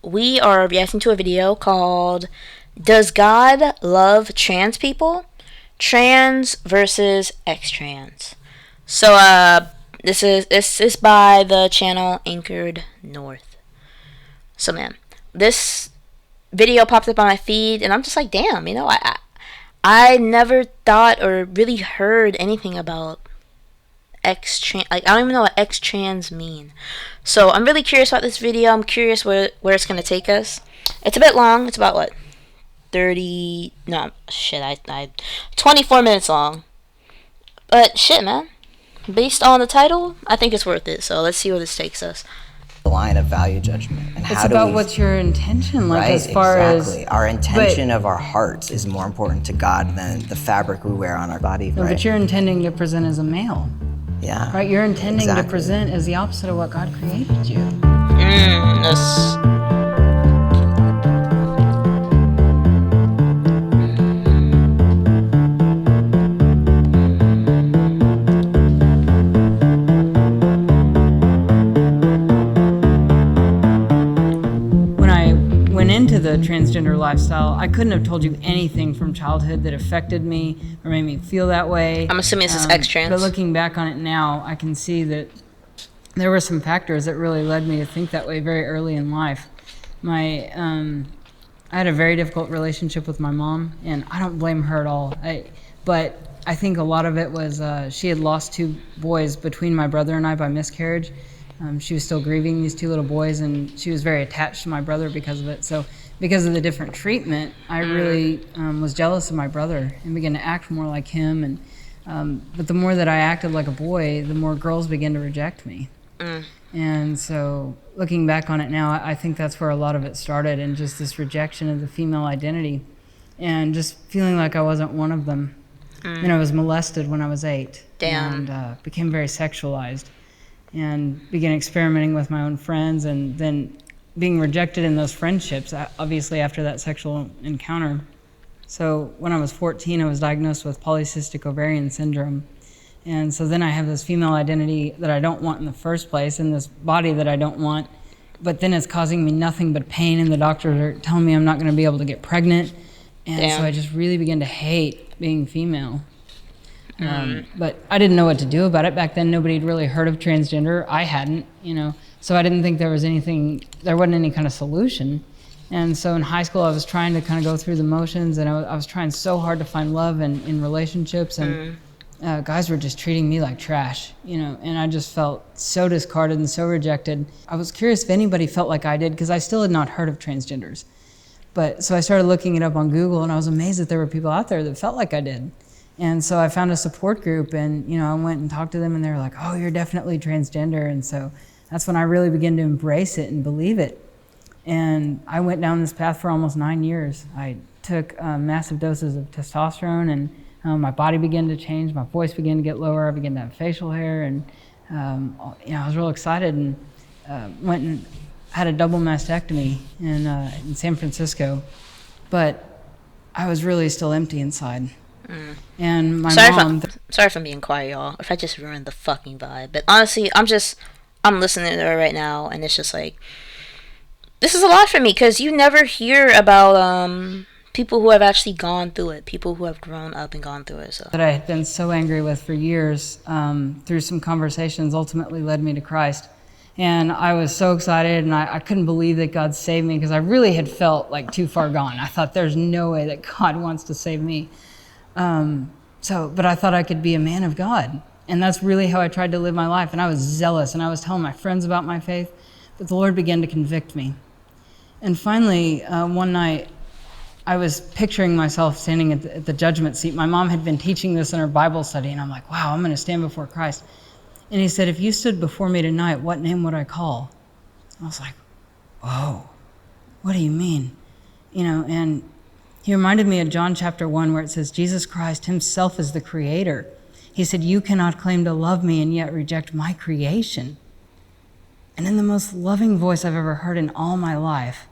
we are reacting to a video called Does God Love Trans People? Trans versus X-Trans. So, this is by the channel Anchored North. So, man, this video popped up on my feed, and I'm just like, damn, I never thought or really heard anything about X-trans. Like, I don't even know what X-trans mean. So I'm really curious about this video. I'm curious where it's gonna take us. It's a bit long. It's about what, 30? No, shit. I 24 minutes long. But shit, man. Based on the title, I think it's worth it. So let's see where this takes us. The line of value judgment, and it's about what's your intention, like, right, as far exactly. Our intention of our hearts is more important to God than the fabric we wear on our body. No, right? But you're intending to present as a male. Yeah. Right, you're intending to present as the opposite of what God created you. Into the transgender lifestyle, I couldn't have told you anything from childhood that affected me or made me feel that way. I'm assuming this is X-trans. But looking back on it now, I can see that there were some factors that really led me to think that way very early in life. I had a very difficult relationship with my mom, and I don't blame her at all. But I think a lot of it was she had lost 2 boys between my brother and I by miscarriage. She was still grieving these 2 little boys, and she was very attached to my brother because of it. So because of the different treatment, I really was jealous of my brother and began to act more like him. And but the more that I acted like a boy, the more girls began to reject me. And so looking back on it now, I think that's where a lot of it started, and just this rejection of the female identity and just feeling like I wasn't one of them. And I was molested when I was 8. Damn. And became very sexualized. And began experimenting with my own friends, and then being rejected in those friendships, obviously after that sexual encounter. So when I was 14, I was diagnosed with polycystic ovarian syndrome. And so then I have this female identity that I don't want in the first place, and this body that I don't want, but then it's causing me nothing but pain, and the doctors are telling me I'm not going to be able to get pregnant. And so I just really began to hate being female. But I didn't know what to do about it. Back then, nobody had really heard of transgender. I hadn't, so I didn't think there wasn't any kind of solution. And so in high school, I was trying to kind of go through the motions, and I was trying so hard to find love in relationships, and guys were just treating me like trash, and I just felt so discarded and so rejected. I was curious if anybody felt like I did, because I still had not heard of transgenders. But so I started looking it up on Google, and I was amazed that there were people out there that felt like I did. And so I found a support group, and I went and talked to them, and they were like, "Oh, you're definitely transgender." And so that's when I really began to embrace it and believe it. And I went down this path for almost 9 years. I took massive doses of testosterone, and my body began to change. My voice began to get lower. I began to have facial hair, and I was real excited, and went and had a double mastectomy in San Francisco. But I was really still empty inside. And my mom... Sorry if I'm being quiet, y'all. If I just ruined the fucking vibe. But honestly, I'm listening to her right now, and it's just like, this is a lot for me, because you never hear about people who have actually gone through it, people who have grown up and gone through it. So that I had been so angry with for years, through some conversations, ultimately led me to Christ. And I was so excited, and I couldn't believe that God saved me, because I really had felt like too far gone. I thought, there's no way that God wants to save me. But I thought I could be a man of God. And that's really how I tried to live my life. And I was zealous, and I was telling my friends about my faith, but the Lord began to convict me. And finally, one night, I was picturing myself standing at the judgment seat. My mom had been teaching this in her Bible study, and I'm like, wow, I'm going to stand before Christ. And he said, if you stood before me tonight, what name would I call? I was like, whoa, what do you mean? And he reminded me of John chapter 1, where it says, Jesus Christ himself is the creator. He said, you cannot claim to love me and yet reject my creation. And in the most loving voice I've ever heard in all my life,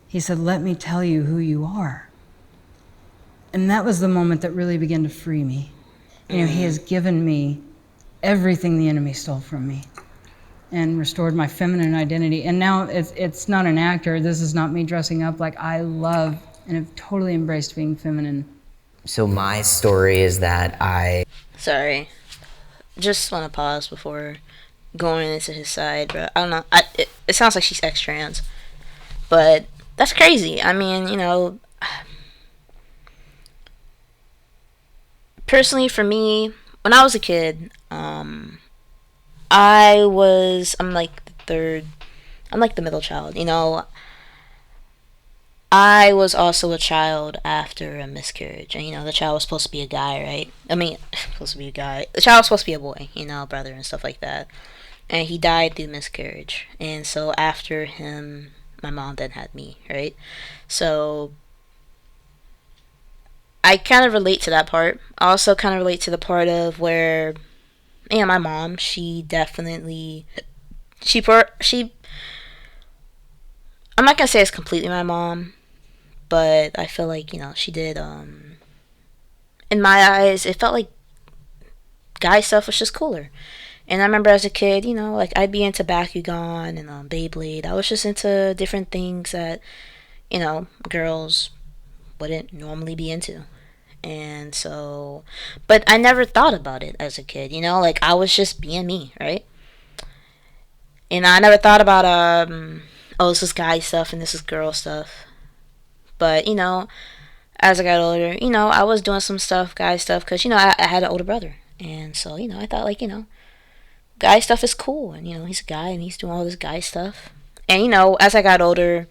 he said, let me tell you who you are. And that was the moment that really began to free me. He has given me everything the enemy stole from me. and restored my feminine identity. And now it's not an actor. This is not me dressing up. Like, I love and have totally embraced being feminine. So my story is that Sorry. Just want to pause before going into his side, but I don't know. It sounds like she's ex-trans, but that's crazy. I mean, personally for me, when I was a kid, I'm like the third, I'm like the middle child. I was also a child after a miscarriage, and the child was supposed to be a guy, right? I mean, supposed to be a guy. The child was supposed to be a boy, brother and stuff like that. And he died through miscarriage, and so after him, my mom then had me, right? So I kind of relate to that part. I also kind of relate to the part of where, my mom, she definitely, she. I'm not gonna say it's completely my mom, but I feel like she did. In my eyes, it felt like guy stuff was just cooler. And I remember as a kid, like I'd be into Bakugan and Beyblade. I was just into different things that girls wouldn't normally be into. And so, but I never thought about it as a kid. Like I was just being me, right? And I never thought about oh, this is guy stuff and this is girl stuff. But as I got older, I was doing some stuff, guy stuff, because I had an older brother, and so I thought like guy stuff is cool, and he's a guy and he's doing all this guy stuff, and as I got older,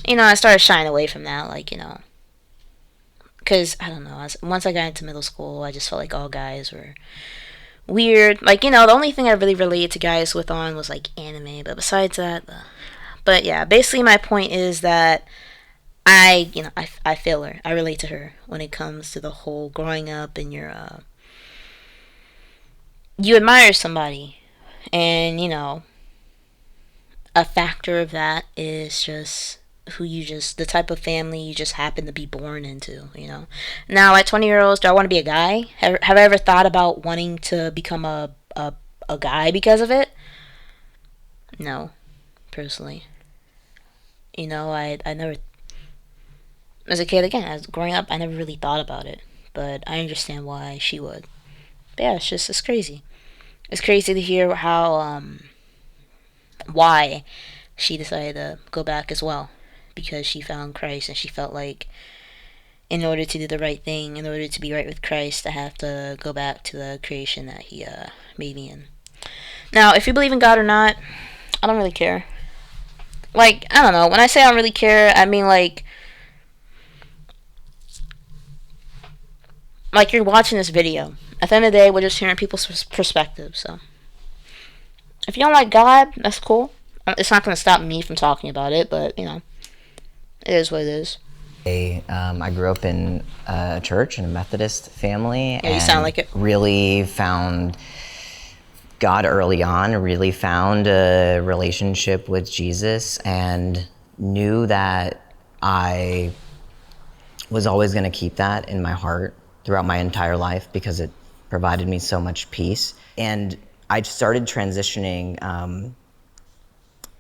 I started shying away from that, like because I don't know, once I got into middle school, I just felt like all guys were weird, like the only thing I really related to guys with on was like anime, but besides that, but yeah, basically my point is that I feel her. I relate to her when it comes to the whole growing up and you admire somebody, and a factor of that is just the type of family you just happen to be born into. Now at 20 years old, do I want to be a guy? Have I ever thought about wanting to become a guy because of it? No, personally. I never, as a kid, again, as growing up, I never really thought about it, but I understand why she would. But yeah, it's crazy. It's crazy to hear why she decided to go back as well, because she found Christ and she felt like in order to do the right thing, in order to be right with Christ, I have to go back to the creation that He made me in. Now, if you believe in God or not, I don't really care. Like, I don't know. When I say I don't really care, I mean like you're watching this video. At the end of the day, we're just hearing people's perspectives. So, if you don't like God, that's cool. It's not going to stop me from talking about it, but it is what it is. I grew up in a church, in a Methodist family, Yeah, you sound like it. Really found God early on. Really found a relationship with Jesus, and knew that I was always going to keep that in my heart throughout my entire life because it provided me so much peace. And I started transitioning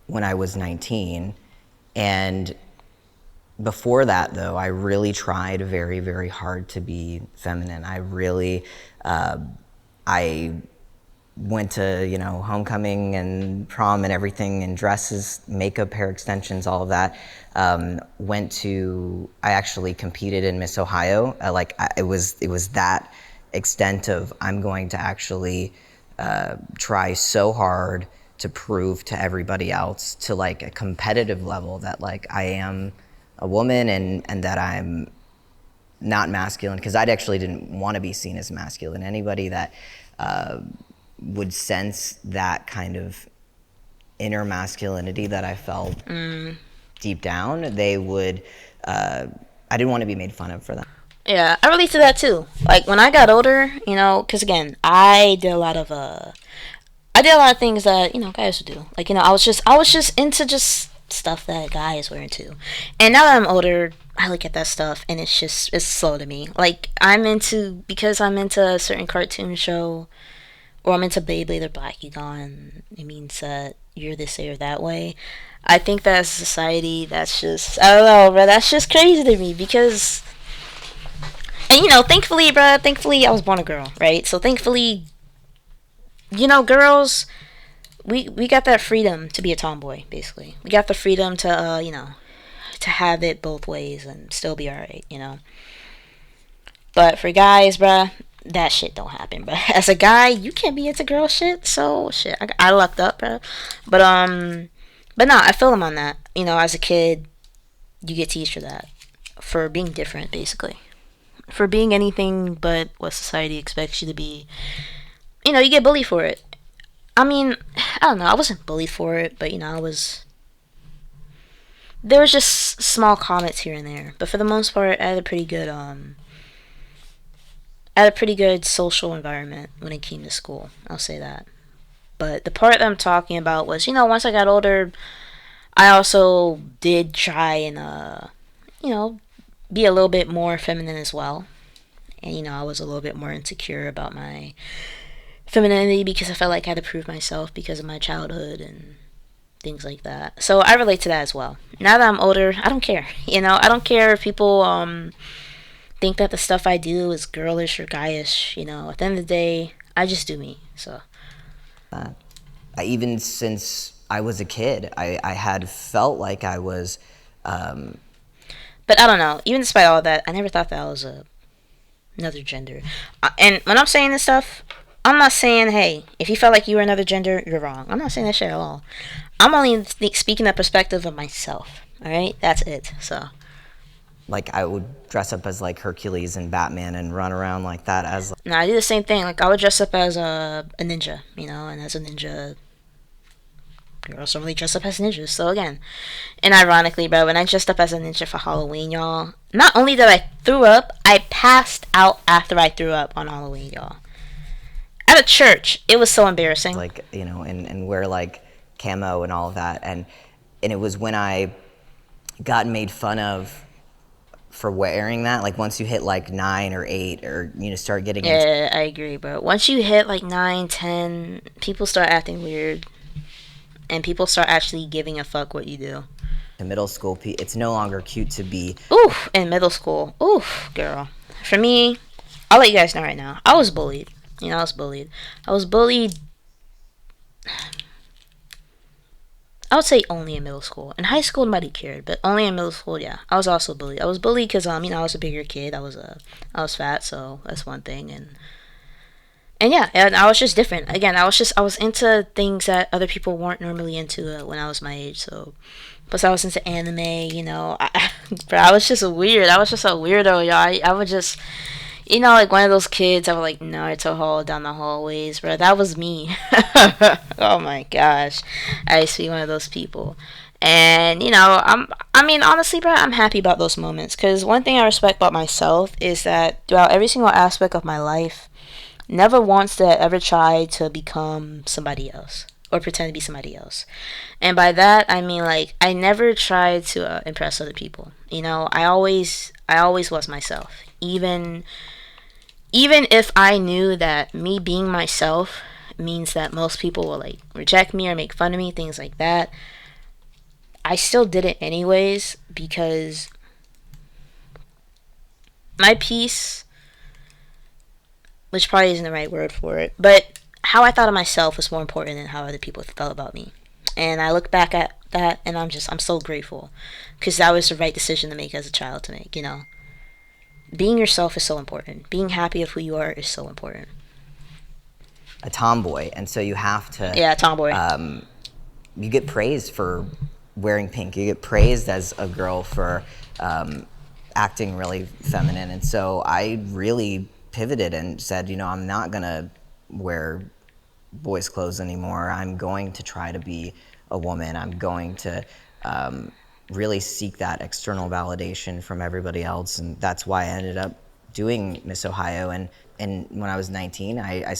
when I was 19. And before that, though, I really tried very, very hard to be feminine. I went to, homecoming and prom and everything, and dresses, makeup, hair extensions, all of that. I actually competed in Miss Ohio. It was that extent of, I'm going to actually try so hard to prove to everybody else, to like a competitive level, that like I am a woman and that I'm not masculine, because I actually didn't want to be seen as masculine. Anybody that would sense that kind of inner masculinity that I felt deep down, they would, I didn't want to be made fun of for that. Yeah, I relate to that too. Like when I got older, because again, I did a lot of things that guys would do. Like I was just into just stuff that guys were into. And now that I'm older, I look at that stuff and it's slow to me. Like because I'm into a certain cartoon show or I'm into Beyblade or Bakugan, it means that you're this way or that way. I think that as a society, that's just, I don't know, bro. That's just crazy to me because, and thankfully, bro, thankfully I was born a girl, right? So thankfully, girls, we got that freedom to be a tomboy, basically. We got the freedom to, to have it both ways and still be alright. But for guys, bruh, that shit don't happen, bruh. As a guy, you can't be into girl shit, so shit, I lucked up, bruh. But but no, I feel him on that. As a kid, you get teased for that, for being different, basically, for being anything but what society expects you to be. You get bullied for it. I mean, I don't know. I wasn't bullied for it, but I was. There was just small comments here and there, but for the most part, I had a pretty good social environment when it came to school. I'll say that. But the part that I'm talking about was, once I got older, I also did try and, you know, be a little bit more feminine as well. And, I was a little bit more insecure about my femininity because I felt like I had to prove myself because of my childhood and things like that. So I relate to that as well. Now that I'm older, I don't care. I don't care if people think that the stuff I do is girlish or guyish. At the end of the day, I just do me. So Even since I was a kid, I had felt like I was. but I don't know. Even despite all that, I never thought that I was another gender. And when I'm saying this stuff, I'm not saying, hey, if you felt like you were another gender, you're wrong. I'm not saying that shit at all. I'm only speaking the perspective of myself. All right, that's it. So Like I would dress up as like Hercules and Batman and run around like that as now I do the same thing. Like I would dress up as a ninja, and as a ninja, girls don't really dress up as ninjas. So again, and ironically, bro, when I dressed up as a ninja for Halloween, y'all, not only did I threw up, I passed out after I threw up on Halloween, y'all. At a church, it was so embarrassing. like and wear like camo and all of that, and it was when I got made fun of for wearing that. Like once you hit like 9 or 8, or start getting into Yeah, I agree, bro. Once you hit like 9, 10, people start acting weird, and people start actually giving a fuck what you do. middle school, it's no longer cute to be. Oof, in middle school. Oof, girl. For me, I'll let you guys know right now. I was bullied. I was bullied. I was bullied. I would say only in middle school. In high school, nobody cared, but only in middle school, yeah. I was also bullied. I was bullied because I was a bigger kid. I was fat, so that's one thing, and yeah, and I was just different. Again, I was into things that other people weren't normally into when I was my age. So, plus I was into anime. Bro, I was just weird. I was just a weirdo, y'all. I would just, like one of those kids that would like Naruto haul down the hallways, bro. That was me. Oh my gosh, I used to be one of those people. And I mean, honestly, bro, I'm happy about those moments because one thing I respect about myself is that throughout every single aspect of my life, never once did I ever try to become somebody else or pretend to be somebody else. And by that, I mean like I never tried to impress other people. I always was myself. Even if I knew that me being myself means that most people will like reject me or make fun of me, things like that. I still did it anyways because my peace, which probably isn't the right word for it, but how I thought of myself was more important than how other people felt about me. And I look back at that and I'm so grateful because that was the right decision to make as a child to make. Being yourself is so important. Being happy of who you are is so important. A tomboy, and so you have to. Yeah, tomboy. You get praised for wearing pink. You get praised as a girl for acting really feminine, and so I really pivoted and said, I'm not gonna wear boys' clothes anymore. I'm going to try to be a woman. I'm going to really seek that external validation from everybody else, and that's why I ended up doing Miss Ohio. And when I was 19, I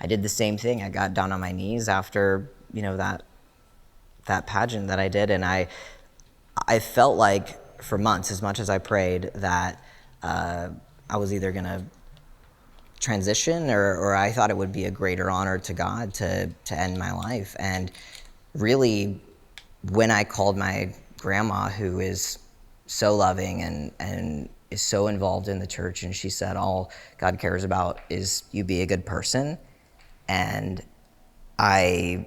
did the same thing. I got down on my knees after that pageant that I did, and I felt like for months, as much as I prayed, that I was either gonna transition, or I thought it would be a greater honor to God to end my life. And really, when I called my grandma, who is so loving and is so involved in the church, and she said all God cares about is you be a good person, and I,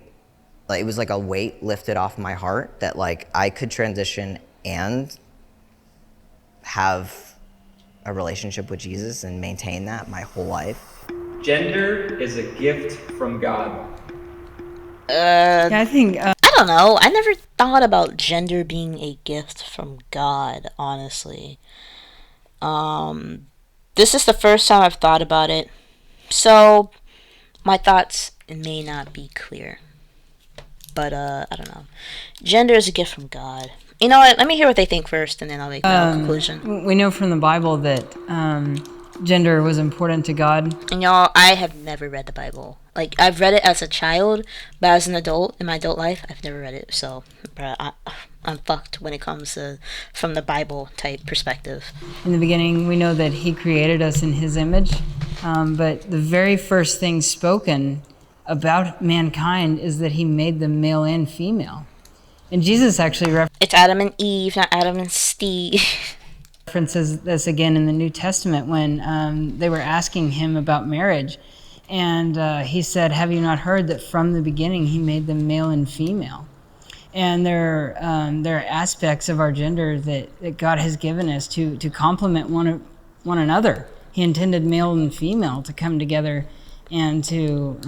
like, it was like a weight lifted off my heart that like I could transition and have a relationship with Jesus and maintain that my whole life. Gender is a gift from God. Yeah, I think I don't know. I never thought about gender being a gift from God, honestly. This is the first time I've thought about it. So, my thoughts may not be clear. But, I don't know. Gender is a gift from God. You know what? Let me hear what they think first, and then I'll make my own conclusion. we know from the Bible that gender was important to God. And y'all, I have never read the Bible. Like, I've read it as a child, but as an adult, in my adult life, I've never read it. So, bruh, I'm fucked when it comes to from the Bible type perspective. In the beginning, we know that He created us in His image, but the very first thing spoken about mankind is that He made them male and female. And Jesus actually It's Adam and Eve, not Adam and Steve. references this again in the New Testament when they were asking Him about marriage. And He said, "Have you not heard that from the beginning He made them male and female?" And there are aspects of our gender that God has given us to complement one another. He intended male and female to come together and to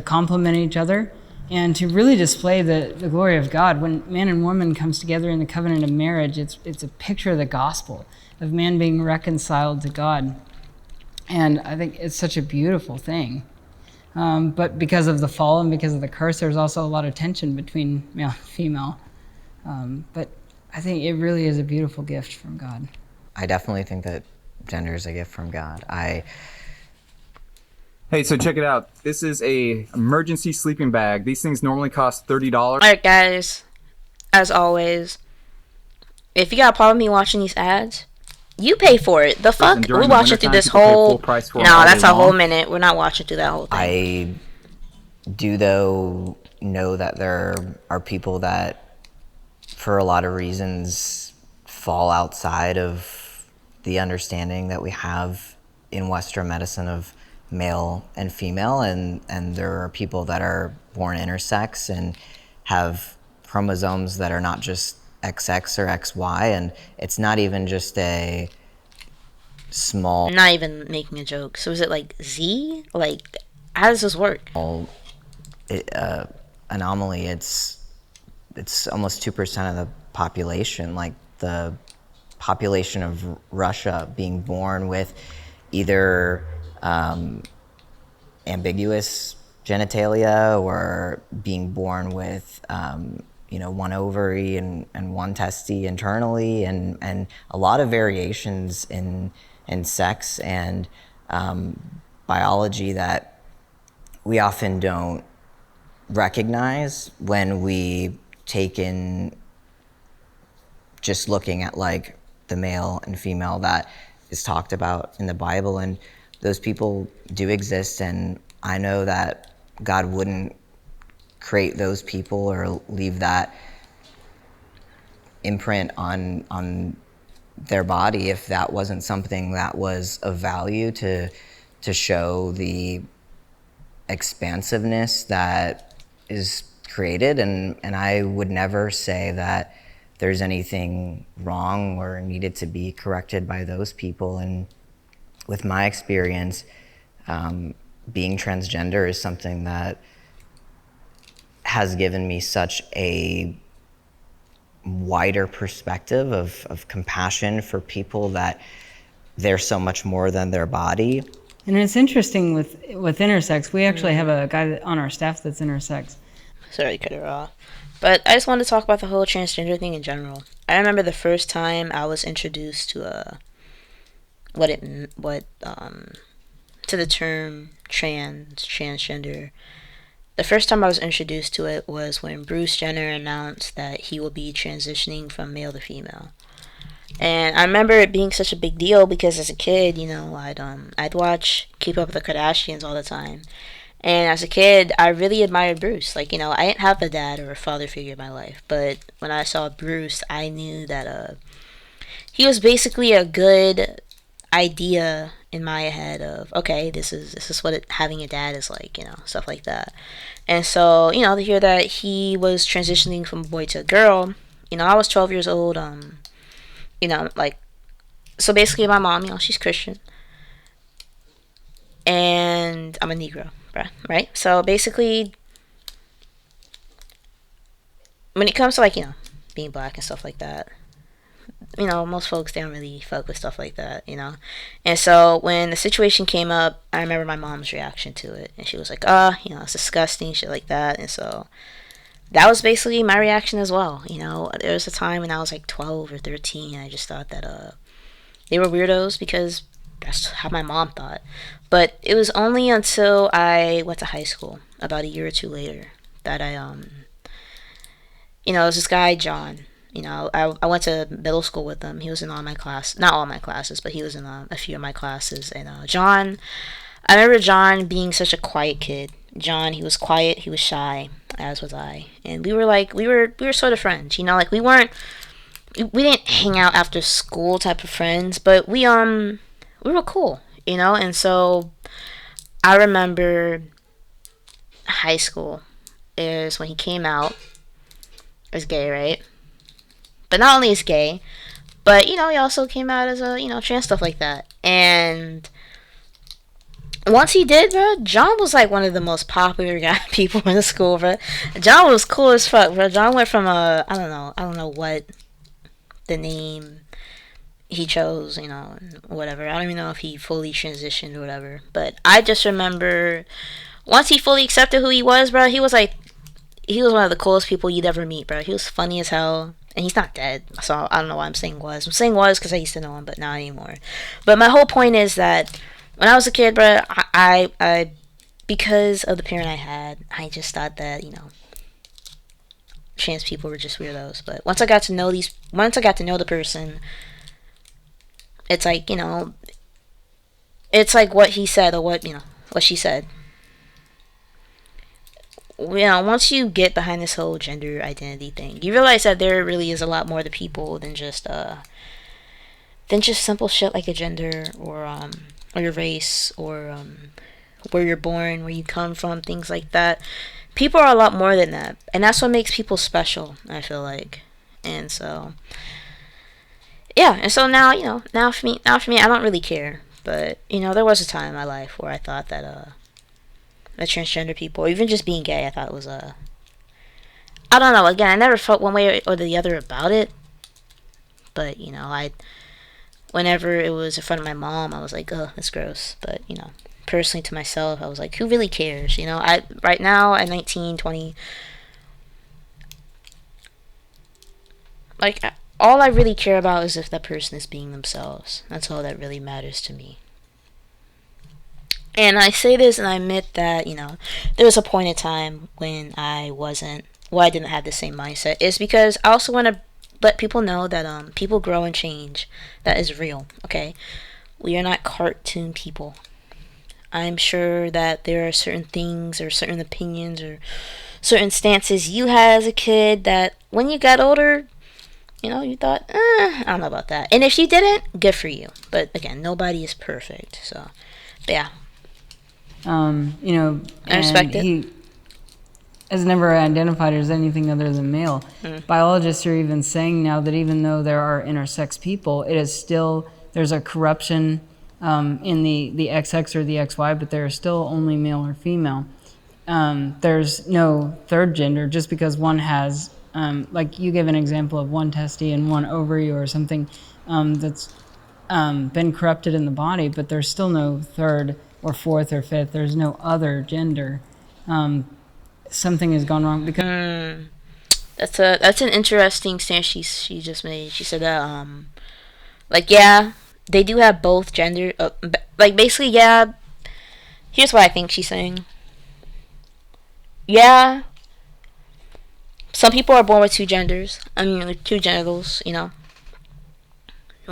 complement each other and to really display the glory of God. When man and woman comes together in the covenant of marriage, it's a picture of the gospel, of man being reconciled to God. And I think it's such a beautiful thing. But because of the fall and because of the curse, there's also a lot of tension between male and female. But I think it really is a beautiful gift from God. I definitely think that gender is a gift from God. Hey, so check it out. This is a emergency sleeping bag. These things normally cost $30. Alright, guys. As always, if you got a problem with me watching these ads, you pay for it. The fuck? during We're the watching through wintertime, this people pay whole... full price for No, them all that's day a whole long. minute. We're not watching through that whole thing. I do, though, know that there are people that, for a lot of reasons, fall outside of the understanding that we have in Western medicine of male and female, and there are people that are born intersex and have chromosomes that are not just XX or XY, and it's not even just a small I'm not even making a joke. So is it like Z? Like, how does this work? anomaly. It's almost 2% of the population. Like the population of Russia being born with either ambiguous genitalia or being born with one ovary and one testy internally, and a lot of variations in sex and biology that we often don't recognize when we take in just looking at like the male and female that is talked about in the Bible. And those people do exist, and I know that God wouldn't create those people or leave that imprint on their body if that wasn't something that was of value to show the expansiveness that is created. And I would never say that there's anything wrong or needed to be corrected by those people. And with my experience, being transgender is something that has given me such a wider perspective of compassion for people, that they're so much more than their body. And it's interesting with intersex. We actually have a guy on our staff that's intersex. Sorry to cut her off. But I just wanted to talk about the whole transgender thing in general. I remember the first time I was introduced to to the term transgender. The first time I was introduced to it was when Bruce Jenner announced that he will be transitioning from male to female. And I remember it being such a big deal because as a kid, I'd watch Keep Up with the Kardashians all the time. And as a kid, I really admired Bruce. Like, I didn't have a dad or a father figure in my life, but when I saw Bruce, I knew that he was basically a good idea in my head of, okay, this is what having a dad is like, stuff like that. And so, to hear that he was transitioning from a boy to a girl, I was 12 years old. Like, so basically, my mom, she's Christian, and I'm a Negro, right? So basically, when it comes to like being black and stuff like that, most folks they don't really fuck with stuff like that. And so when the situation came up, I remember my mom's reaction to it, and she was like, it's disgusting, shit like that. And so that was basically my reaction as well. There was a time when I was like 12 or 13, and I just thought that they were weirdos because that's how my mom thought. But it was only until I went to high school, about a year or two later, that there's this guy, John. I went to middle school with him. He was in all my class, not all my classes, but he was in a few of my classes. And John, I remember John being such a quiet kid. John, he was quiet, he was shy, as was I. And we were sort of friends. Like we didn't hang out after school type of friends, but we were cool. And so I remember high school is when he came out as gay, right? But not only as gay, but he also came out as a trans, stuff like that. And once he did, bro, John was like one of the most popular people in the school, bro. John was cool as fuck, bro. John went from I don't know what the name he chose, whatever. I don't even know if he fully transitioned or whatever. But I just remember once he fully accepted who he was, bro, he was one of the coolest people you'd ever meet, bro. He was funny as hell. And he's not dead, so I don't know why I'm saying was. I'm saying was because I used to know him, but not anymore. But my whole point is that when I was a kid, bro, I because of the parent I had, I just thought that trans people were just weirdos. But once I got to know the person, it's like it's like what he said or what she said. Once you get behind this whole gender identity thing, you realize that there really is a lot more to people than just simple shit like a gender or your race or where you're born, where you come from, things like that. People are a lot more than that, and that's what makes people special, I feel like. And so yeah, and so now for me, I don't really care. But there was a time in my life where I thought that the transgender people, or even just being gay, I thought it was I don't know. Again, I never felt one way or the other about it. But I whenever it was in front of my mom, I was like, oh, that's gross. But personally to myself, I was like, who really cares? I right now at 19, 20, like all I really care about is if that person is being themselves. That's all that really matters to me. And I say this and I admit that, there was a point in time when I didn't have the same mindset. It's because I also want to let people know that people grow and change. That is real, okay? We are not cartoon people. I'm sure that there are certain things or certain opinions or certain stances you had as a kid that when you got older, you thought, I don't know about that. And if you didn't, good for you. But again, nobody is perfect. So, but yeah. I respect it. He has never identified as anything other than male. Biologists are even saying now that even though there are intersex people, it is still, there's a corruption in the XX or the XY, but there are still only male or female. There's no third gender just because one has, like you give an example of one testy and one ovary or something that's been corrupted in the body, but there's still no third or fourth or fifth. There's no other gender. Something has gone wrong because That's an interesting stance she just made. She said that like yeah, they do have both gender. Like basically yeah. Here's what I think she's saying. Yeah, some people are born with two genders. I mean, with two genitals.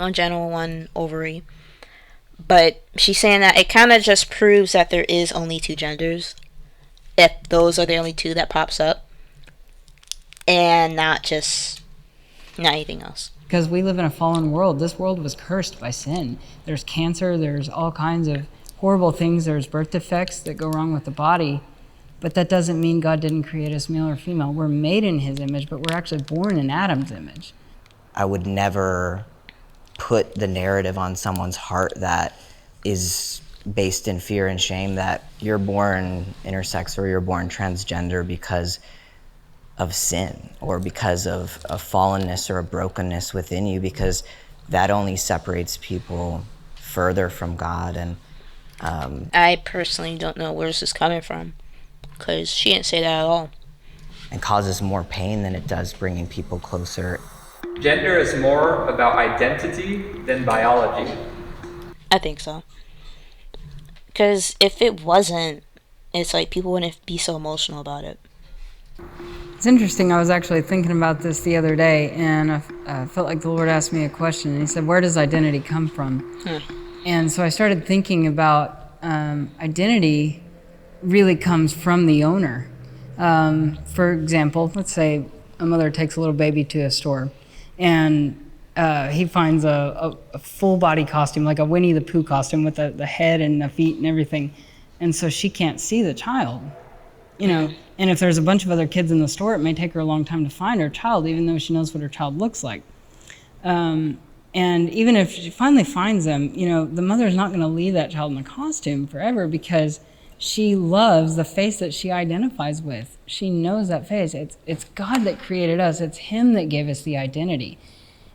one genital, one ovary. But she's saying that it kind of just proves that there is only two genders, if those are the only two that pops up, and not anything else. Because we live in a fallen world. This world was cursed by sin. There's cancer, there's all kinds of horrible things, there's birth defects that go wrong with the body. But that doesn't mean God didn't create us male or female. We're made in his image, but we're actually born in Adam's image. I would never put the narrative on someone's heart that is based in fear and shame that you're born intersex or you're born transgender because of sin or because of a fallenness or a brokenness within you, because that only separates people further from God. And I personally don't know where this is coming from, because she didn't say that at all. and causes more pain than it does bringing people closer. Gender is more about identity than biology. I think so. Because if it wasn't, it's like people wouldn't be so emotional about it. It's interesting. I was actually thinking about this the other day, and I felt like the Lord asked me a question. And he said, where does identity come from? And so I started thinking about identity really comes from the owner. For example, let's say a mother takes a little baby to a store, and he finds a full body costume, like a Winnie the Pooh costume with the head and the feet and everything. And so she can't see the child. And if there's a bunch of other kids in the store, it may take her a long time to find her child, even though she knows what her child looks like. And even if she finally finds them, the mother's not going to leave that child in the costume forever, because she loves the face that she identifies with. She knows that face. It's God that created us. It's him that gave us the identity.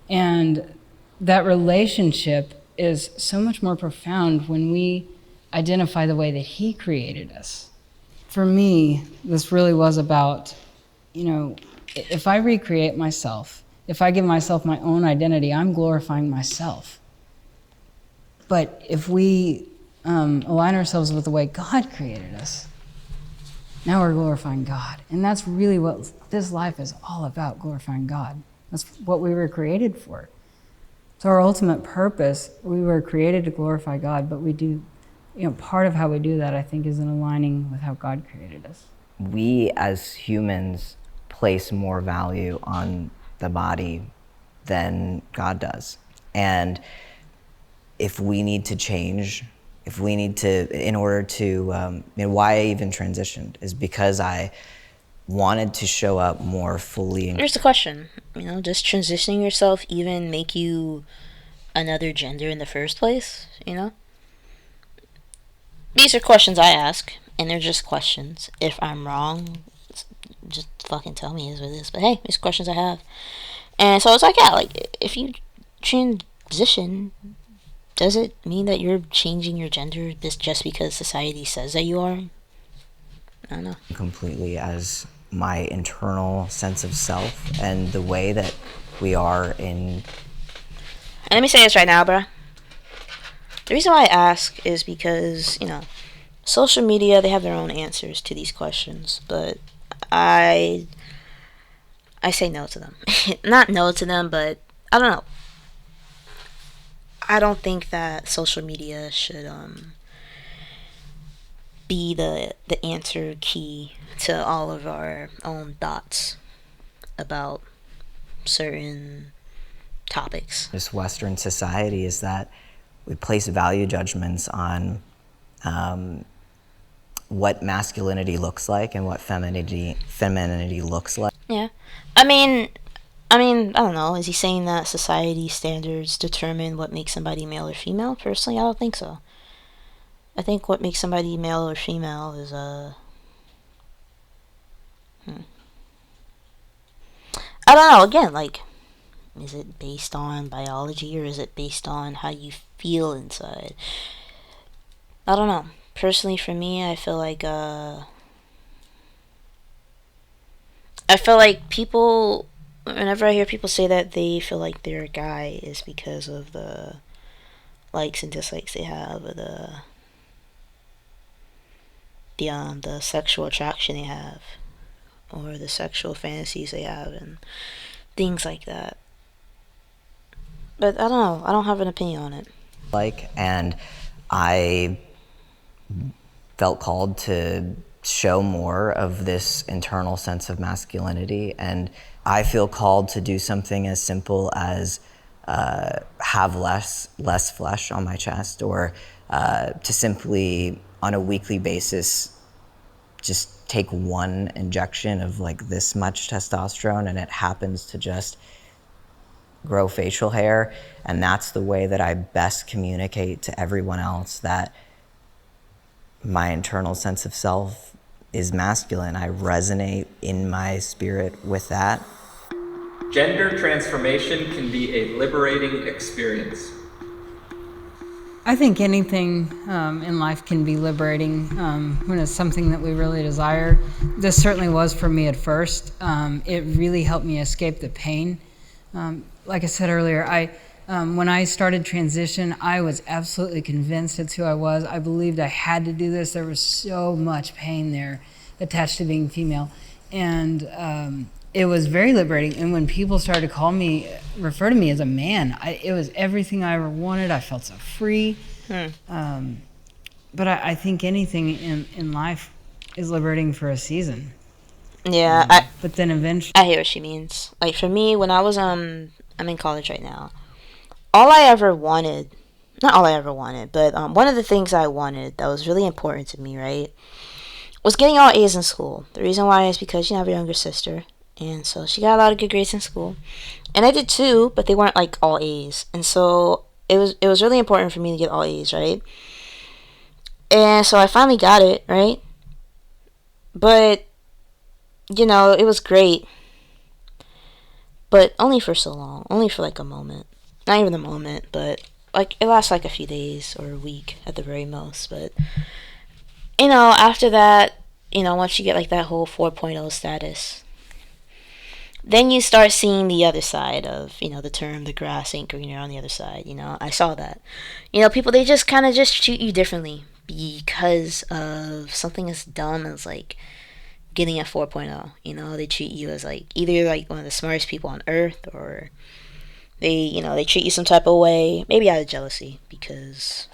And that relationship is so much more profound when we identify the way that he created us. For me, this really was about, if I recreate myself, if I give myself my own identity, I'm glorifying myself. But if we align ourselves with the way God created us, now we're glorifying God. And that's really what this life is all about, glorifying God. That's what we were created for. So our ultimate purpose, we were created to glorify God, but we do, part of how we do that, I think, is in aligning with how God created us. We as humans place more value on the body than God does. And if we need to change, in order to, why I even transitioned is because I wanted to show up more fully. Here's the question. Does transitioning yourself even make you another gender in the first place? These are questions I ask, and they're just questions. If I'm wrong, just fucking tell me is what it is. But hey, these questions I have. And so it's like, yeah, like, if you transition, does it mean that you're changing your gender just because society says that you are? I don't know. Completely as my internal sense of self and the way that we are in. And let me say this right now, bruh. The reason why I ask is because, social media, they have their own answers to these questions, but I say no to them. Not no to them, but I don't know. I don't think that social media should be the answer key to all of our own thoughts about certain topics. This Western society is that we place value judgments on what masculinity looks like and what femininity looks like. Yeah. I mean, I don't know. Is he saying that society standards determine what makes somebody male or female? Personally, I don't think so. I think what makes somebody male or female is I don't know. Again, like, is it based on biology or is it based on how you feel inside? I don't know. Personally, for me, I feel like people, whenever I hear people say that they feel like they're a guy, is because of the likes and dislikes they have, or the sexual attraction they have, or the sexual fantasies they have, and things like that. But I don't know. I don't have an opinion on it. And I felt called to show more of this internal sense of masculinity, and I feel called to do something as simple as have less flesh on my chest, or to simply on a weekly basis just take one injection of like this much testosterone, and it happens to just grow facial hair. And that's the way that I best communicate to everyone else that my internal sense of self is masculine. I resonate in my spirit with that. Gender transformation can be a liberating experience. I think anything in life can be liberating when it's something that we really desire. This certainly was for me at first. It really helped me escape the pain. Like I said earlier, when I started transition, I was absolutely convinced it's who I was. I believed I had to do this. There was so much pain there attached to being female. And it was very liberating. And when people started to refer to me as a man, it was everything I ever wanted. I felt so free. But I think anything in life is liberating for a season. Yeah, But then eventually, I hear what she means. Like for me, when I was I'm in college right now. All I ever wanted, not all I ever wanted, but one of the things I wanted that was really important to me, right, was getting all A's in school. The reason why is because I have a younger sister, and so she got a lot of good grades in school, and I did too, but they weren't like all A's, and so it was really important for me to get all A's, right? And so I finally got it, right? But it was great, but only for so long, only for like a moment. Not even a moment, but like it lasts like a few days or a week at the very most. But after that, once you get like that whole 4.0 status, then you start seeing the other side of the term "the grass ain't greener on the other side." I saw that. People, they just kind of just treat you differently because of something as dumb as like getting a 4.0. They treat you as like either like one of the smartest people on earth, or they treat you some type of way, maybe out of jealousy because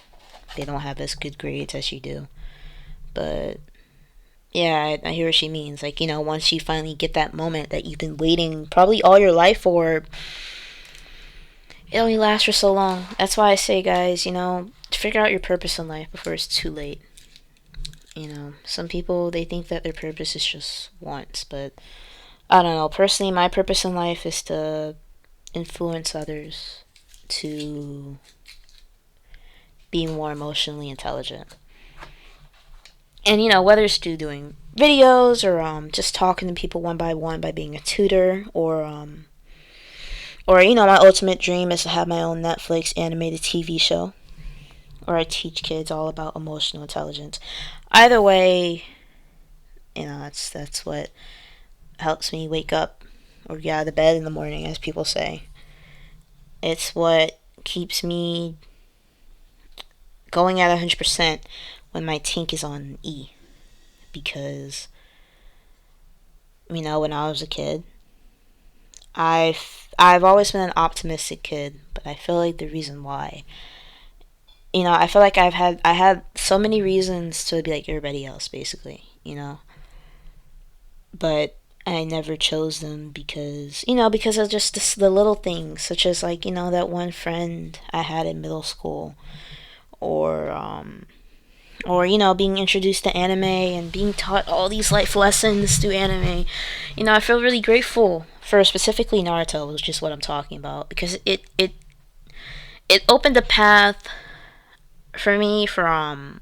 they don't have as good grades as you do. But yeah, I hear what she means. Like, once you finally get that moment that you've been waiting probably all your life for, it only lasts for so long. That's why I say, guys, figure out your purpose in life before it's too late. Some people, they think that their purpose is just once, but I don't know. Personally, my purpose in life is to influence others to be more emotionally intelligent. And whether it's through doing videos or just talking to people one by one by being a tutor, or my ultimate dream is to have my own Netflix animated TV show where I teach kids all about emotional intelligence. Either way, that's what helps me wake up or get out of the bed in the morning, as people say. It's what keeps me going at 100% when my tank is on E. Because, when I was a kid, I've always been an optimistic kid, but I feel like the reason why, I feel like I had so many reasons to be like everybody else, basically, but I never chose them because of just the little things, such as like, that one friend I had in middle school, or being introduced to anime and being taught all these life lessons through anime. I feel really grateful for specifically Naruto, which is what I'm talking about, because it opened a path for me from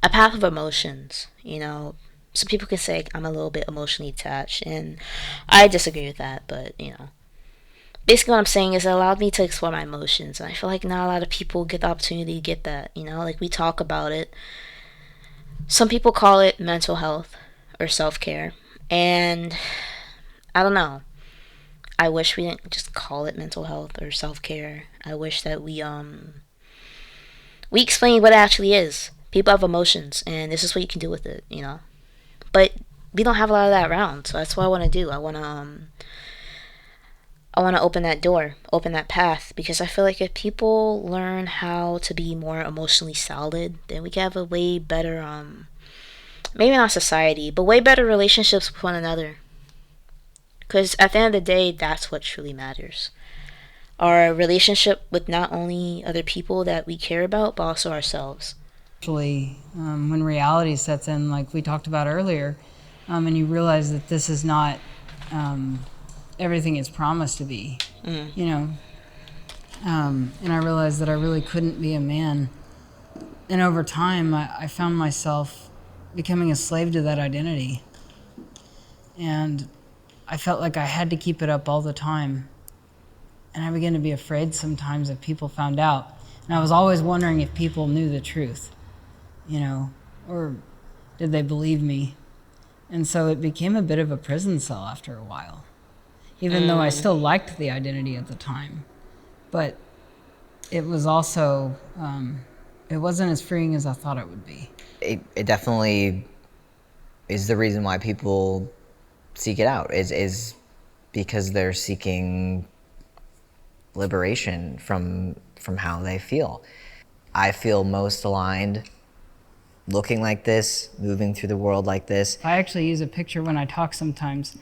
a path of emotions. Some people can say I'm a little bit emotionally attached, and I disagree with that, but basically what I'm saying is it allowed me to explore my emotions, and I feel like not a lot of people get the opportunity to get that. Like we talk about it. Some people call it mental health or self-care, and I don't know. I wish we didn't just call it mental health or self-care. I wish that we explain what it actually is. People have emotions, and this is what you can do with it, But we don't have a lot of that around, so that's what I want to do. I want to open that door, open that path, because I feel like if people learn how to be more emotionally solid, then we can have a way better, maybe not society, but way better relationships with one another. Because at the end of the day, that's what truly matters. Our relationship with not only other people that we care about, but also ourselves. Actually, when reality sets in, like we talked about earlier, and you realize that this is not everything it's promised to be, you know, and I realized that I really couldn't be a man. And over time, I found myself becoming a slave to that identity. And I felt like I had to keep it up all the time. And I began to be afraid sometimes if people found out. And I was always wondering if people knew the truth, you know, or did they believe me? And so it became a bit of a prison cell after a while, even though I still liked the identity at the time. But it was also, it wasn't as freeing as I thought it would be. It definitely is the reason why people seek it out, is because they're seeking liberation from how they feel. I feel most aligned looking like this, moving through the world like this. I actually use a picture when I talk sometimes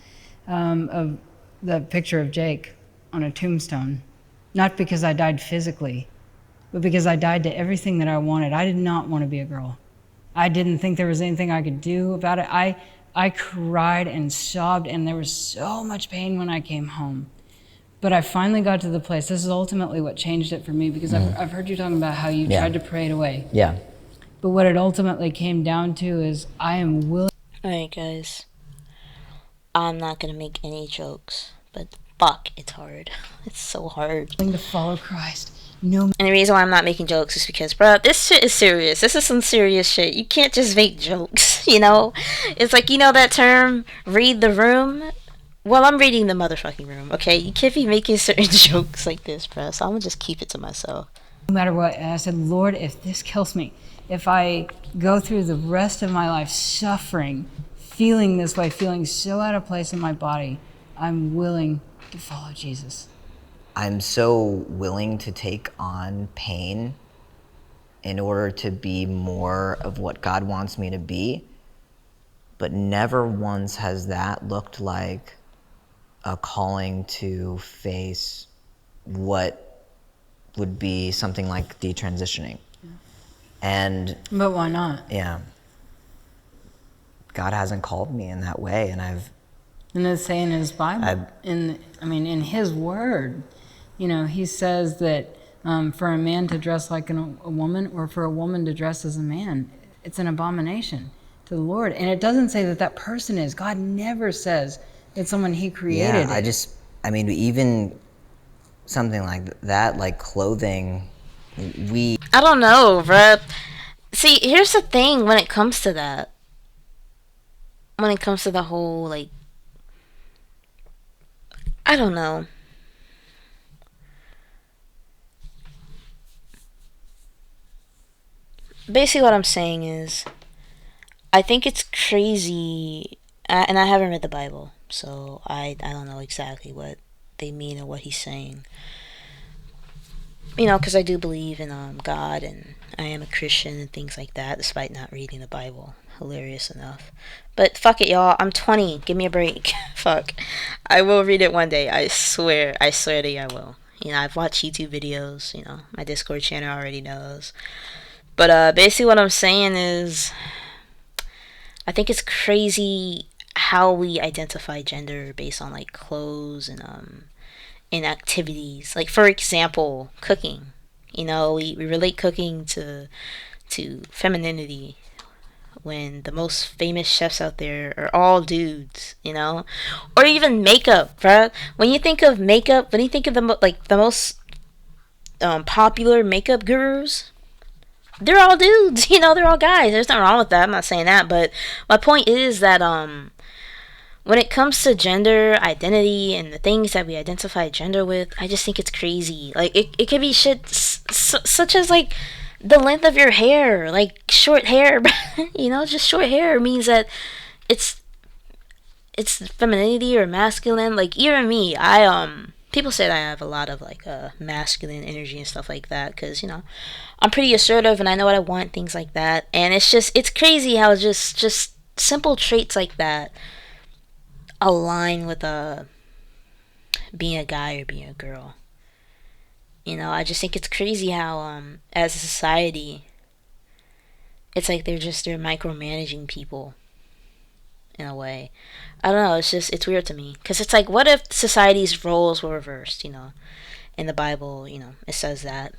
of the picture of Jake on a tombstone, not because I died physically, but because I died to everything that I wanted. I did not want to be a girl. I didn't think there was anything I could do about it. I cried and sobbed, and there was so much pain when I came home. But I finally got to the place. This is ultimately what changed it for me, because I've heard you talking about how you tried to pray it away. Yeah. But what it ultimately came down to is I am willing. Alright, guys. I'm not gonna make any jokes, but fuck, it's hard. It's so hard. To follow Christ. No. And the reason why I'm not making jokes is because, bro, this shit is serious. This is some serious shit. You can't just make jokes, you know? It's like, you know that term, read the room? Well, I'm reading the motherfucking room, okay? You can't be making certain jokes like this, bro. So I'm gonna just keep it to myself. No matter what. And I said, Lord, if this kills me, if I go through the rest of my life suffering, feeling this way, feeling so out of place in my body, I'm willing to follow Jesus. I'm so willing to take on pain in order to be more of what God wants me to be, but never once has that looked like a calling to face what would be something like detransitioning. And But why not? yeah, God hasn't called me in that way, and And it's saying in his Bible, in his word, you know, he says that for a man to dress like a woman, or for a woman to dress as a man, it's an abomination to the Lord. And it doesn't say that that person is. God never says it's someone he created. I mean, even something like that, like clothing, I don't know, bruh. See, here's the thing when it comes to that. When it comes to the whole, like, I don't know. Basically, what I'm saying is, I think it's crazy, and I haven't read the Bible, so I don't know exactly what they mean or what he's saying. You know, because I do believe in God, and I am a Christian and things like that, despite not reading the Bible. Hilarious enough. But fuck it, y'all. I'm 20. Give me a break. Fuck. I will read it one day. I swear. I swear to you I will. You know, I've watched YouTube videos. You know, my Discord channel already knows. But basically what I'm saying is, I think it's crazy how we identify gender based on like clothes and activities. Like, for example, cooking. You know, we relate cooking to femininity, when the most famous chefs out there are all dudes, you know? Or even makeup, bruh. When you think of makeup, when you think of the most popular makeup gurus, they're all dudes, you know, they're all guys. There's nothing wrong with that. I'm not saying that, but my point is that when it comes to gender identity and the things that we identify gender with, I just think it's crazy. Like, it could be shit such as, like, the length of your hair. Like, short hair, you know, just short hair means that it's femininity or masculine. Like, even me, I people say that I have a lot of like masculine energy and stuff like that because I'm pretty assertive and I know what I want, things like that. And it's crazy how just simple traits like that align with being a guy or being a girl. I just think it's crazy how as a society, it's like they're micromanaging people in a way. I don't know. It's weird to me because it's like, what if society's roles were reversed? In the Bible, it says that.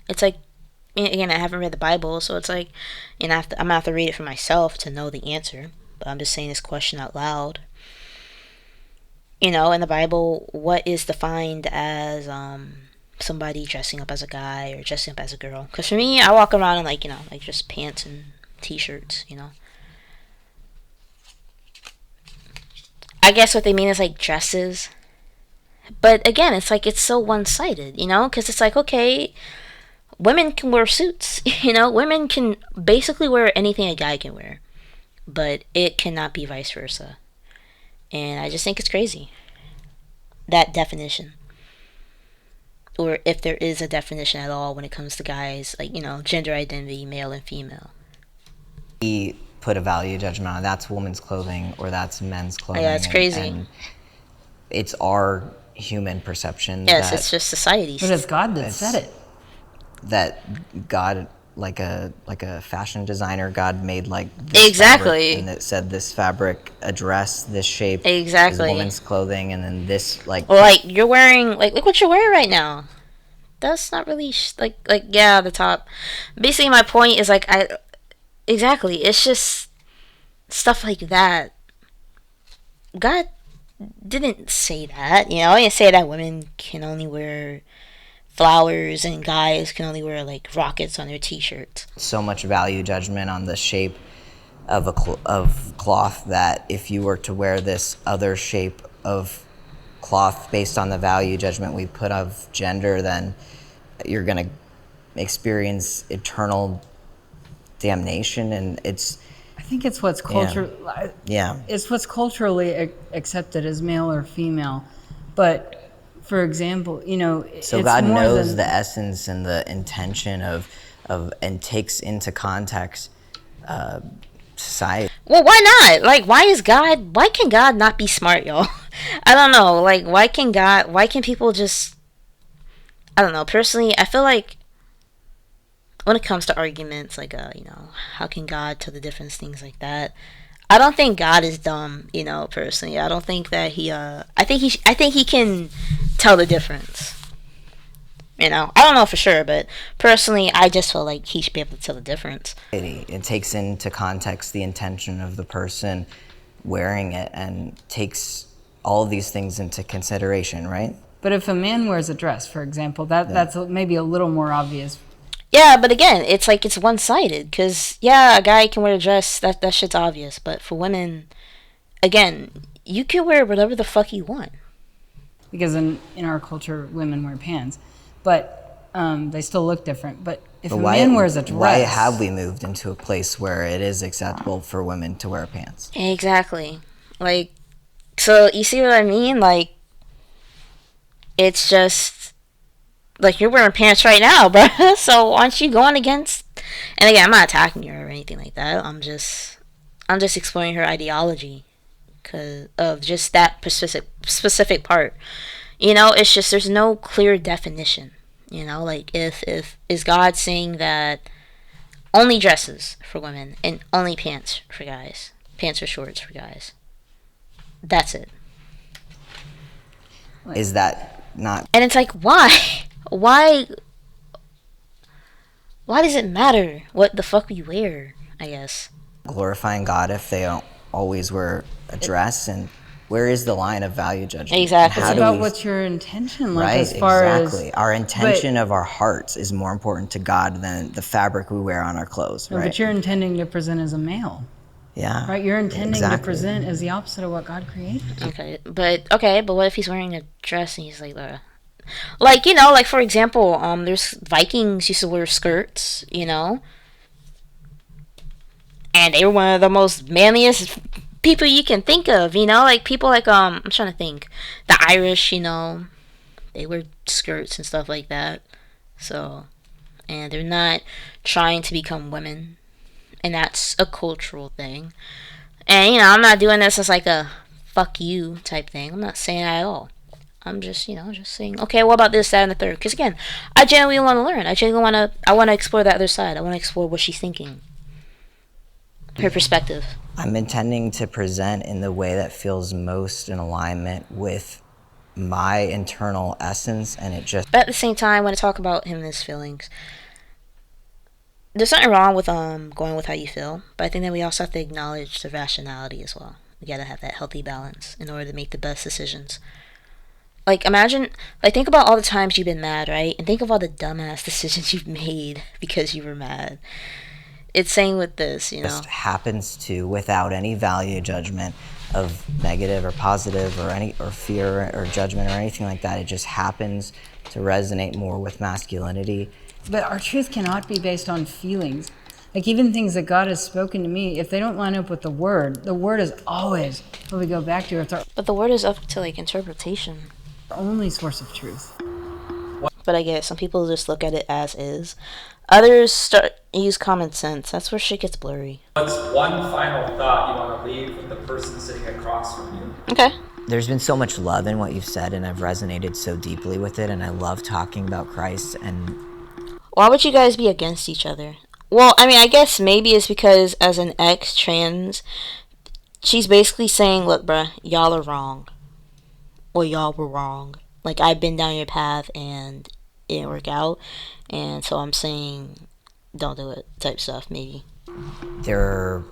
It's like, again, I haven't read the Bible, so it's like, I'm gonna have to read it for myself to know the answer. But I'm just saying this question out loud. In the Bible, what is defined as somebody dressing up as a guy or dressing up as a girl? Because for me, I walk around in like just pants and t-shirts. I guess what they mean is like dresses. But again, it's like it's so one-sided, because it's like, okay, women can wear suits, women can basically wear anything a guy can wear, but it cannot be vice versa. And I just think it's crazy, that definition. Or if there is a definition at all when it comes to guys, like, gender identity, male and female. We put a value judgment on that's women's clothing or that's men's clothing. Yeah, it's crazy. And it's our human perception. Yes, it's just society. But it's God that said it. That God, like a fashion designer, God made like this exactly, and it said this fabric, a dress, this shape, exactly, is women's clothing, and then this like. Well, like you're wearing look what you're wearing right now. That's not really yeah, the top. Basically, my point is like exactly. It's just stuff like that. God didn't say that, He didn't say that women can only wear flowers and guys can only wear like rockets on their t-shirts. So much value judgment on the shape of of cloth that if you were to wear this other shape of cloth based on the value judgment we put of gender, then you're gonna experience eternal damnation. And I think it's what's it's what's culturally accepted as male or female. But for example, so it's God more knows the essence and the intention of and takes into context society. Well, why not? Like, why can God not be smart, y'all? I don't know. Like, why can people just, I don't know. Personally, I feel like when it comes to arguments, like, how can God tell the difference, things like that, I don't think God is dumb, personally. I don't think that I think he can tell the difference. I don't know for sure, but personally, I just feel like he should be able to tell the difference. It takes into context the intention of the person wearing it and takes all of these things into consideration, right? But if a man wears a dress, for example, that's maybe a little more obvious. Yeah, but again, it's like it's one-sided because, yeah, a guy can wear a dress, that shit's obvious, but for women, again, you can wear whatever the fuck you want. Because in our culture, women wear pants, but they still look different. But if a man wears a dress... Why have we moved into a place where it is acceptable for women to wear pants? Exactly. Like, so you see what I mean? Like, it's just... Like, you're wearing pants right now, bruh. So aren't you going against... And again, I'm not attacking her or anything like that. I'm just exploring her ideology because of just that specific part. It's just there's no clear definition. Like if is God saying that only dresses for women and only pants for guys, pants or shorts for guys? That's it. Is that not? And it's like, why? Why does it matter what the fuck we wear, I guess? Glorifying God if they don't always wear a dress? And where is the line of value judgment? Exactly. It's about what's your intention, like, right, as far exactly. as... Our intention of our hearts is more important to God than the fabric we wear on our clothes, right? But you're intending to present as a male. Yeah. Right, you're intending to present as the opposite of what God created. Okay, but what if he's wearing a dress and he's like like for example, there's Vikings used to wear skirts, and they were one of the most manliest people you can think of, like people like I'm trying to think. The Irish, they wear skirts and stuff like that. So, and they're not trying to become women, and that's a cultural thing. And I'm not doing this as like a fuck you type thing. I'm not saying that at all. I'm just, just saying, okay, what about this, that, and the third? Because again, I genuinely want to learn. I want to explore the other side. I want to explore what she's thinking, her perspective. I'm intending to present in the way that feels most in alignment with my internal essence, and it just. But at the same time, when I talk about him and his feelings, there's nothing wrong with going with how you feel, but I think that we also have to acknowledge the rationality as well. We gotta have that healthy balance in order to make the best decisions. Like, imagine, like, think about all the times you've been mad, right? And think of all the dumbass decisions you've made because you were mad. It's saying with this, Just happens to, without any value judgment of negative or positive or fear or judgment or anything like that, it just happens to resonate more with masculinity. But our truth cannot be based on feelings. Like, even things that God has spoken to me, if they don't line up with the word is always what we go back to. It's our But the word is up to, like, interpretation. only source of truth. But I get some people just look at it as is. Others use common sense. That's where shit gets blurry. What's one final thought you want to leave with the person sitting across from you? Okay. There's been so much love in what you've said, and I've resonated so deeply with it, and I love talking about Christ. And Why would you guys be against each other? Well, I mean, I guess maybe it's because as an ex-trans, she's basically saying, look, bruh, y'all are wrong. Or y'all were wrong. Like, I've been down your path and it didn't work out. And so I'm saying, don't do it type stuff, maybe. there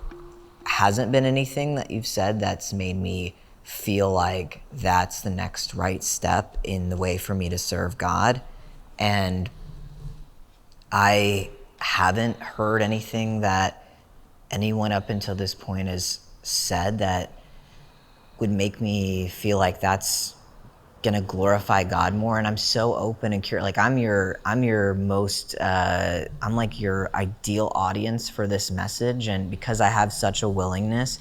hasn't been anything that you've said that's made me feel like that's the next right step in the way for me to serve God. And I haven't heard anything that anyone up until this point has said that would make me feel like that's gonna glorify God more. And I'm so open and curious. Like I'm your most I'm like your ideal audience for this message, and because I have such a willingness,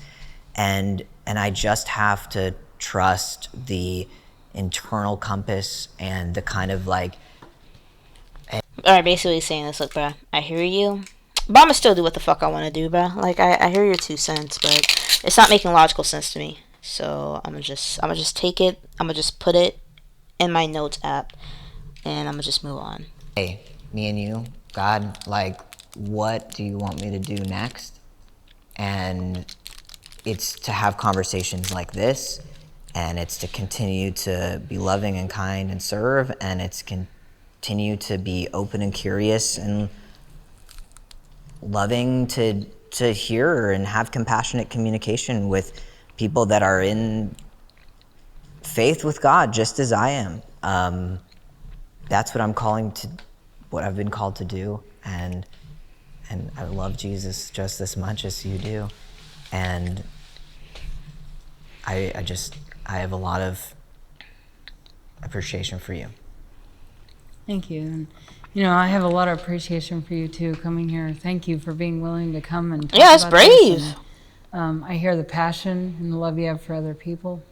and I just have to trust the internal compass and the kind of like. Alright, basically saying this, look, bruh, I hear you, but I'ma still do what the fuck I want to do, bruh. Like, I hear your 2 cents, but it's not making logical sense to me. So I'm gonna just take it. I'm gonna just put it in my notes app, and I'm gonna just move on. Hey, me and you, God, like, what do you want me to do next? And it's to have conversations like this, and it's to continue to be loving and kind and serve, and it's continue to be open and curious and loving to hear and have compassionate communication with people that are in faith with God, just as I am. That's what what I've been called to do, and I love Jesus just as much as you do, and I have a lot of appreciation for you. Thank you. And, I have a lot of appreciation for you too, coming here. Thank you for being willing to come and talk Yeah, it's about this. brave. And, I hear the passion and the love you have for other people.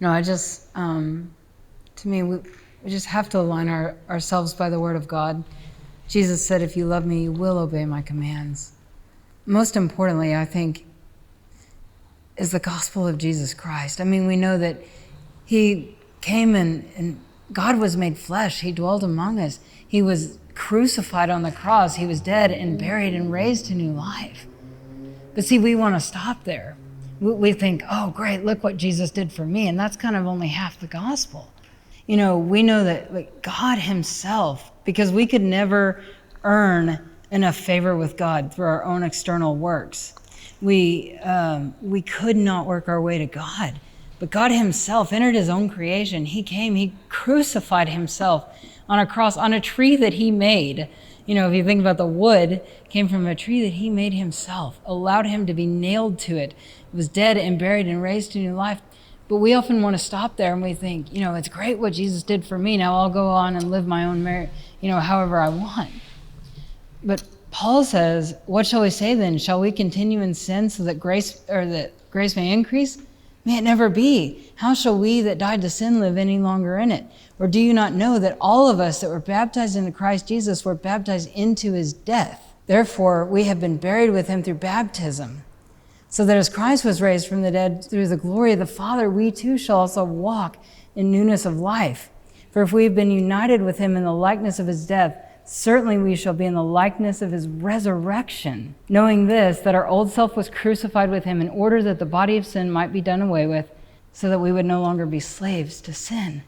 I just, to me, we just have to align ourselves by the word of God. Jesus said, if you love me, you will obey my commands. Most importantly, I think, is the gospel of Jesus Christ. I mean, we know that he came and God was made flesh. He dwelt among us. He was crucified on the cross. He was dead and buried and raised to new life. But see, we want to stop there. We think, oh, great, look what Jesus did for me. And that's kind of only half the gospel. We know that God himself, because we could never earn enough favor with God through our own external works. We could not work our way to God. But God himself entered his own creation. He came, he crucified himself on a cross, on a tree that he made. If you think about the wood, came from a tree that he made himself, allowed him to be nailed to it. It was dead and buried and raised to new life. But we often want to stop there and we think, it's great what Jesus did for me. Now I'll go on and live my own however I want. But Paul says, "What shall we say then? Shall we continue in sin so that grace may increase? May it never be. How shall we that died to sin live any longer in it? Or do you not know that all of us that were baptized into Christ Jesus were baptized into his death? Therefore, we have been buried with him through baptism, so that as Christ was raised from the dead through the glory of the Father, we too shall also walk in newness of life. For if we have been united with him in the likeness of his death, certainly we shall be in the likeness of his resurrection, knowing this, that our old self was crucified with him in order that the body of sin might be done away with, so that we would no longer be slaves to sin."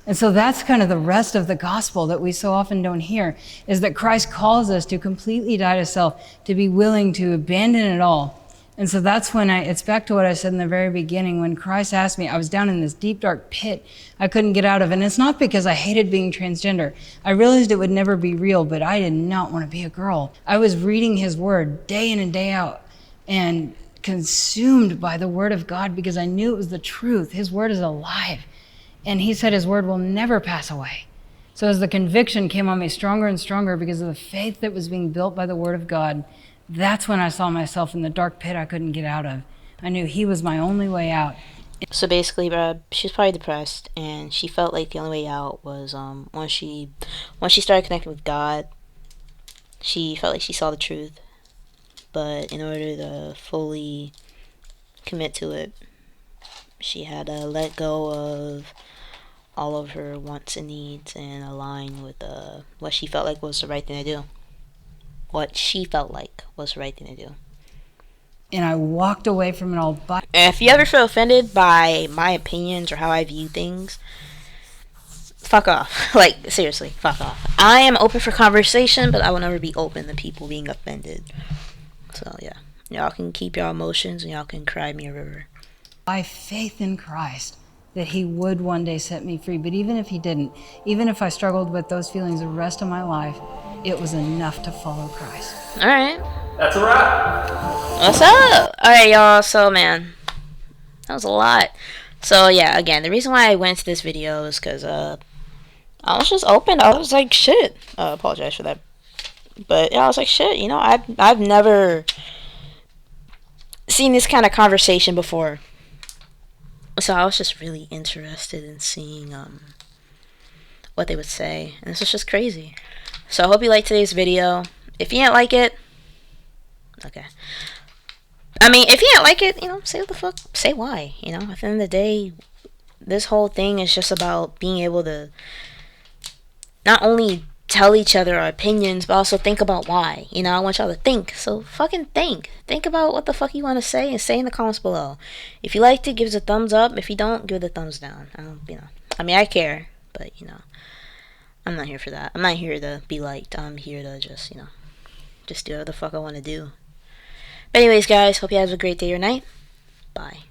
And so that's kind of the rest of the gospel that we so often don't hear, is that Christ calls us to completely die to self, to be willing to abandon it all. And so that's when it's back to what I said in the very beginning, when Christ asked me, I was down in this deep, dark pit I couldn't get out of. And it's not because I hated being transgender. I realized it would never be real, but I did not want to be a girl. I was reading his word day in and day out and consumed by the word of God because I knew it was the truth. His word is alive. And he said his word will never pass away. So as the conviction came on me stronger and stronger because of the faith that was being built by the word of God, that's when I saw myself in the dark pit I couldn't get out of. I knew he was my only way out. So basically, she was probably depressed, and she felt like the only way out was once she started connecting with God. She felt like she saw the truth, but in order to fully commit to it, she had to let go of all of her wants and needs and align with what she felt like was the right thing to do. What she felt like was the right thing to do. And I walked away from it all. If you ever feel offended by my opinions or how I view things, fuck off. Like, seriously, fuck off. I am open for conversation, but I will never be open to people being offended. So, yeah. Y'all can keep your emotions and y'all can cry me a river. By faith in Christ, that he would one day set me free. But even if he didn't, even if I struggled with those feelings the rest of my life, it was enough to follow Christ. All right. That's a wrap. What's up? All right, y'all. So, man, that was a lot. So, yeah, again, the reason why I went to this video is because I was just open. I was like, shit. I apologize for that. But, yeah, I was like, shit, you know, I've never seen this kind of conversation before. So I was just really interested in seeing what they would say. And this was just crazy. So I hope you liked today's video. If you didn't like it, okay. I mean, if you didn't like it, you know, say what the fuck. Say why. You know, at the end of the day, this whole thing is just about being able to not only tell each other our opinions, but also think about why. You know, I want y'all to think. So fucking think. Think about what the fuck you want to say and say in the comments below. If you liked it, give us a thumbs up. If you don't, give it a thumbs down. I mean, I care, but, you know, I'm not here for that. I'm not here to be liked. I'm here to just, you know, just do whatever the fuck I want to do. But anyways, guys, hope you have a great day or night. Bye.